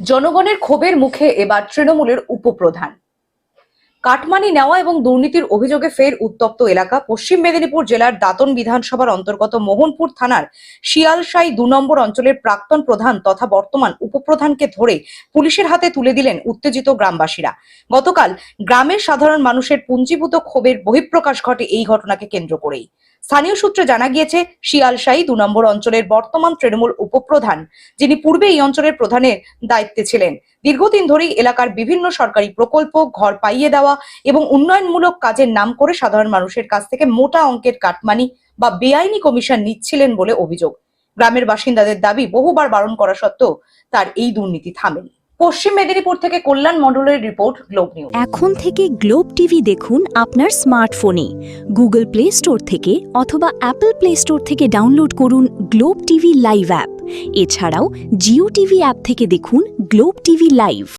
জনগণের ক্ষোভের মুখে এবার তৃণমূলের উপপ্রধান। কাটমানি নেওয়া এবং দুর্নীতির অভিযোগে ফের উত্তপ্ত এলাকা পশ্চিম মেদিনীপুর জেলার দাঁতন বিধানসভার অন্তর্গত মোহনপুর থানার শিয়ালশাই ২ নম্বর অঞ্চলের প্রাক্তন প্রধান তথা বর্তমান উপপ্রধানকে ধরে পুলিশের হাতে তুলে দিলেন উত্তেজিত গ্রামবাসীরা। গতকাল গ্রামের সাধারণ মানুষের পুঞ্জীভূত ক্ষোভের বহিঃপ্রকাশ ঘটে এই ঘটনাকে কেন্দ্র করেই। স্থানীয় সূত্রে জানা গিয়েছে, শিয়ালশাই ২ নম্বর অঞ্চলের বর্তমান তৃণমূল উপপ্রধান, যিনি পূর্বে এই অঞ্চলের প্রধানের দায়িত্বে ছিলেন, দীর্ঘদিন ধরেই এলাকার বিভিন্ন সরকারি প্রকল্প, ঘর পাইয়ে দেওয়া এবং উন্নয়নমূলক কাজের নাম করে সাধারণ মানুষের কাছ থেকে মোটা অঙ্কের কাটমানি বা বেআইনি কমিশন নিচ্ছিলেন বলে অভিযোগ। গ্রামের বাসিন্দাদের দাবি, বহুবার বারণ করা সত্ত্বেও তার এই দুর্নীতি থামেনি। পশ্চিম মেদিনীপুর থেকে কল্যাণ মণ্ডলের রিপোর্ট, গ্লোব নিউজ। এখন থেকে গ্লোব টিভি দেখুন আপনার স্মার্টফোনে। গুগল প্লে স্টোর থেকে অথবা অ্যাপল প্লে স্টোর থেকে ডাউনলোড করুন গ্লোব টিভি লাইভ অ্যাপ। এছাড়াও জিও টিভি অ্যাপ থেকে দেখুন গ্লোব টিভি লাইভ।